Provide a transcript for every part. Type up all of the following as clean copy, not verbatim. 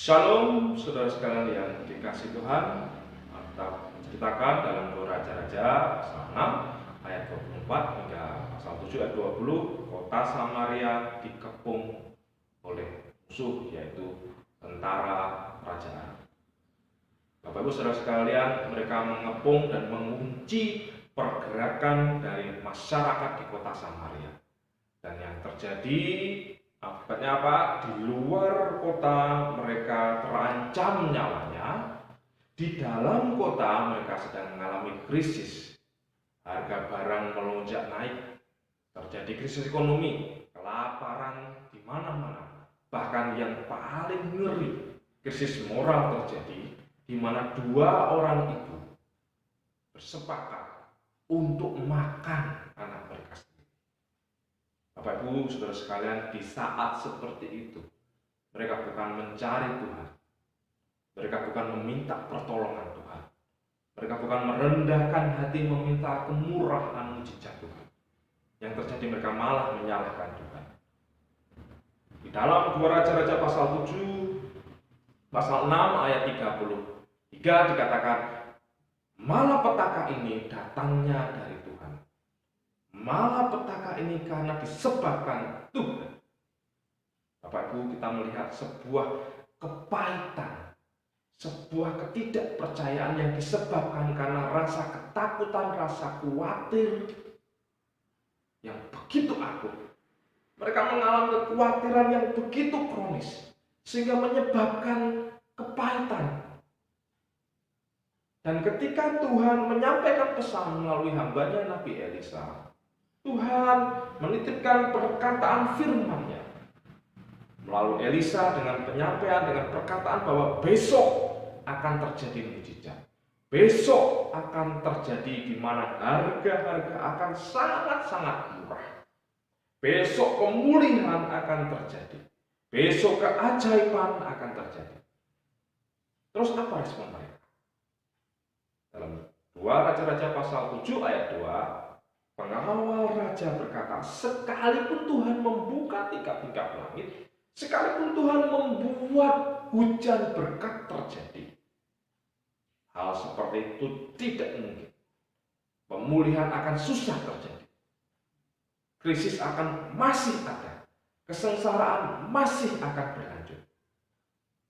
Shalom, saudara sekalian yang dikasih Tuhan. Kita menceritakan dalam 2 Raja-Raja pasal 6 ayat 24 hingga pasal 7 ayat 20, kota Samaria dikepung oleh musuh, yaitu tentara kerajaan. Bapak Ibu saudara sekalian, mereka mengepung dan mengunci pergerakan dari masyarakat di kota Samaria. Dan yang terjadi akibatnya apa? Di luar kota mereka terancam nyawanya. Di dalam kota mereka sedang mengalami krisis. Harga barang melonjak naik. Terjadi krisis ekonomi, kelaparan di mana-mana. Bahkan yang paling ngeri, krisis moral terjadi di mana dua orang itu bersepakat untuk makan anak mereka sendiri. Bapak Ibu, saudara sekalian, di saat seperti itu, mereka bukan mencari Tuhan. Mereka bukan meminta pertolongan Tuhan. Mereka bukan merendahkan hati meminta kemurahan mujizat Tuhan. Yang terjadi mereka malah menyalahkan Tuhan. Di dalam 2 Raja-Raja pasal 7, pasal 6 ayat 33 dikatakan, malapetaka ini datangnya dari Tuhan. Malapetaka ini karena disebabkan Tuhan. Bapak Ibu, kita melihat sebuah kepahitan, sebuah ketidakpercayaan yang disebabkan karena rasa ketakutan, rasa khawatir yang begitu akut. Mereka mengalami kekhawatiran yang begitu kronis sehingga menyebabkan kepahitan. Dan ketika Tuhan menyampaikan pesan melalui hambanya Nabi Elisa, Tuhan menitipkan perkataan firman-Nya melalui Elisa dengan penyampaian, dengan perkataan bahwa besok akan terjadi mujizat. Besok akan terjadi di mana harga-harga akan sangat-sangat murah. Besok pemulihan akan terjadi. Besok keajaiban akan terjadi. Terus apa respon mereka? Dalam 2 Raja-Raja pasal 7 ayat 2, pengawal raja berkata, sekalipun Tuhan membuka tingkap-tingkap langit, sekalipun Tuhan membuat hujan berkat terjadi, hal seperti itu tidak mungkin. Pemulihan akan susah terjadi. Krisis akan masih ada. Kesengsaraan masih akan berlanjut.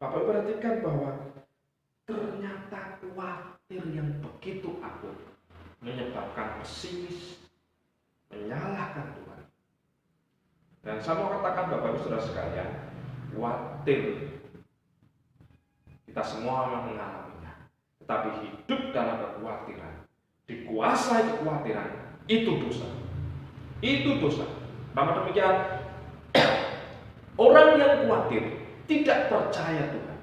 Bapak perhatikan bahwa ternyata khawatir yang begitu akut menyebabkan pesimis, menyalahkan Tuhan. Dan saya mau katakan Bapak Ibu saudara sekalian, khawatir kita semua memang mengalaminya. Tetapi hidup dalam kekhawatiran, dikuasai kekhawatiran, itu dosa. Itu dosa. Namun demikian, orang yang khawatir tidak percaya Tuhan.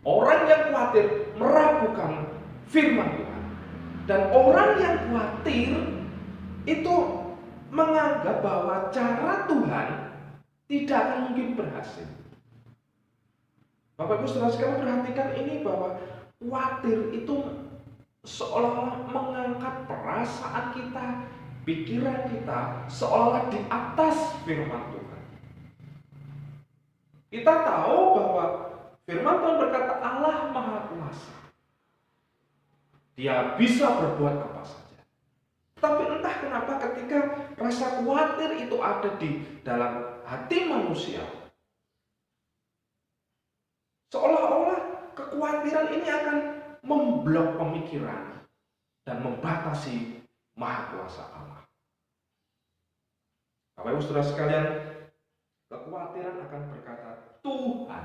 Orang yang khawatir meragukan firman Tuhan. Dan orang yang khawatir itu menganggap bahwa cara Tuhan tidak akan mungkin berhasil. Bapak Ibu saudara sekalian, perhatikan ini bahwa khawatir itu seolah-olah mengangkat perasaan kita, pikiran kita seolah-olah di atas firman Tuhan. Kita tahu bahwa firman Tuhan berkata Allah Maha Kuasa. Dia bisa berbuat apa saja. Tapi entah kenapa ketika rasa khawatir itu ada di dalam hati manusia, seolah-olah kekhawatiran ini akan memblok pemikiran dan membatasi Maha Kuasa Allah. Bapak Ibu saudara sekalian, kekhawatiran akan berkata, Tuhan,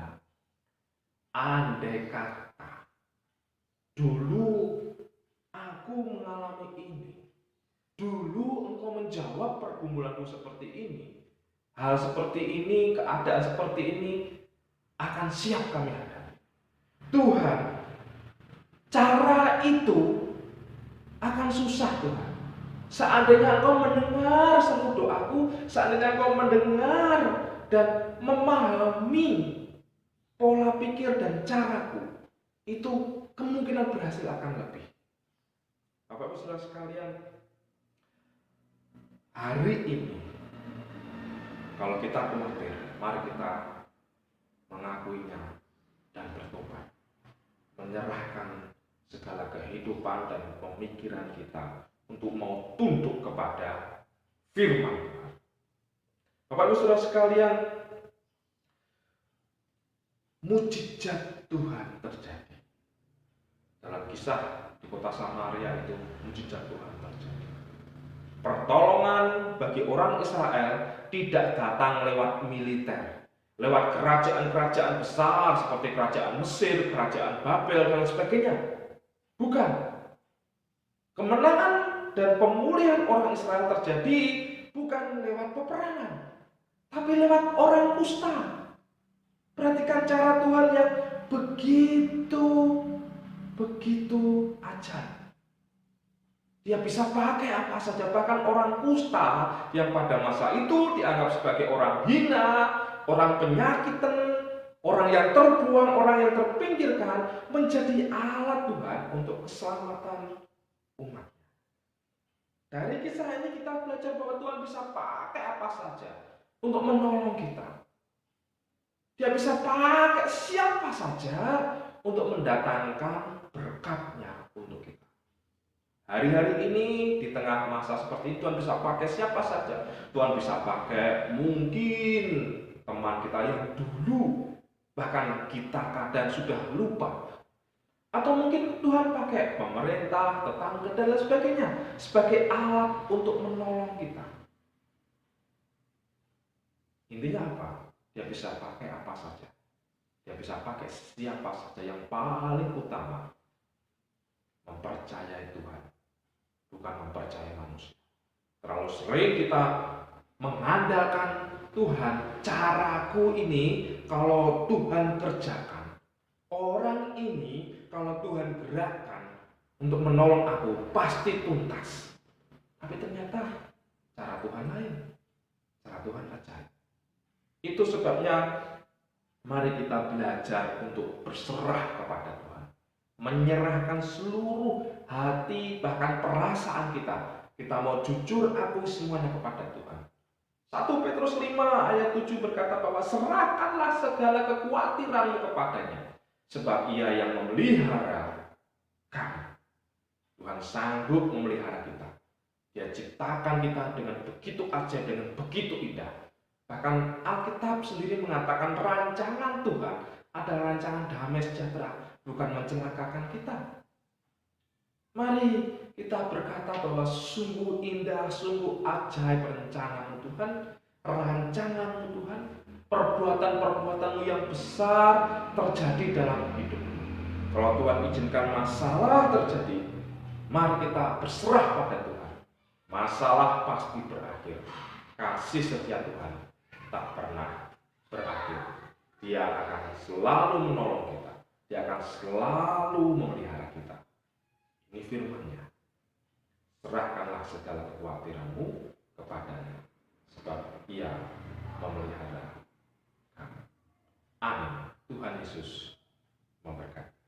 andai kata dulu aku mengalami ini, dulu Engkau menjawab pergumulanku seperti ini, hal seperti ini, keadaan seperti ini akan siap kami hadapi. Tuhan, cara itu akan susah Tuhan. Seandainya Engkau mendengar seluruh doaku, seandainya Engkau mendengar dan memahami pola pikir dan caraku, itu kemungkinan berhasil akan lebih. Bapak Ibu saudara sekalian, hari ini kalau kita khawatir, mari kita mengakuinya dan bertobat. Menyerahkan segala kehidupan dan pemikiran kita untuk mau tunduk kepada firman Tuhan. Bapak Ibu Saudara sekalian, mujizat Tuhan terjadi. Dalam kisah di kota Samaria itu, mujizat Tuhan terjadi. Pertolongan bagi orang Israel tidak datang lewat militer, lewat kerajaan-kerajaan besar seperti kerajaan Mesir, kerajaan Babel, dan sebagainya. Bukan. Kemenangan dan pemulihan orang Israel terjadi bukan lewat peperangan, tapi lewat orang kusta. Perhatikan cara Tuhan yang begitu ajaib. Dia bisa pakai apa saja, bahkan orang kusta yang pada masa itu dianggap sebagai orang hina, orang penyakitan, orang yang terbuang, orang yang terpinggirkan, menjadi alat Tuhan untuk keselamatan umat. Dari kisah ini kita belajar bahwa Tuhan bisa pakai apa saja untuk menolong kita. Dia bisa pakai siapa saja untuk mendatangkan berkat-Nya untuk kita. Hari-hari ini di tengah masa seperti itu Tuhan bisa pakai siapa saja. Tuhan bisa pakai mungkin teman kita yang dulu bahkan kita kadang sudah lupa. Atau mungkin Tuhan pakai pemerintah, tetangga dan lain sebagainya sebagai alat untuk menolong kita. Intinya apa? Dia bisa pakai apa saja. Dia bisa pakai siapa saja. Yang paling utama mempercayai Tuhan, bukan mempercayai manusia. Terlalu sering kita mengandalkan Tuhan, caraku ini kalau Tuhan kerjakan, orang ini kalau Tuhan gerakkan untuk menolong aku pasti tuntas. Tapi ternyata cara Tuhan lain, cara Tuhan ajaib. Itu sebabnya mari kita belajar untuk berserah kepada Tuhan, menyerahkan seluruh hati bahkan perasaan kita. Kita mau jujur aku semuanya kepada Tuhan. 1 Petrus 5 ayat 7 berkata bahwa serahkanlah segala kekhawatiranmu kepadanya, sebab Ia yang memelihara kamu. Tuhan sanggup memelihara kita. Dia ciptakan kita dengan begitu ajaib, dengan begitu indah. Bahkan Alkitab sendiri mengatakan rancangan Tuhan adalah rancangan damai sejahtera, bukan mencelakakan kita. Mari kita berkata bahwa sungguh indah, sungguh ajaib rencanamu Tuhan, rancanganmu Tuhan, perbuatan-perbuatanmu yang besar terjadi dalam hidupmu. Kalau Tuhan izinkan masalah terjadi, mari kita berserah pada Tuhan. Masalah pasti berakhir. Kasih setia Tuhan tak pernah berakhir. Dia akan selalu menolong kita. Dia akan selalu memelihara kita. Ini firman-Nya. Serahkanlah segala kekhawatiranmu kepadanya, sebab Ia memelihara kamu. Amin. Tuhan Yesus memberkati.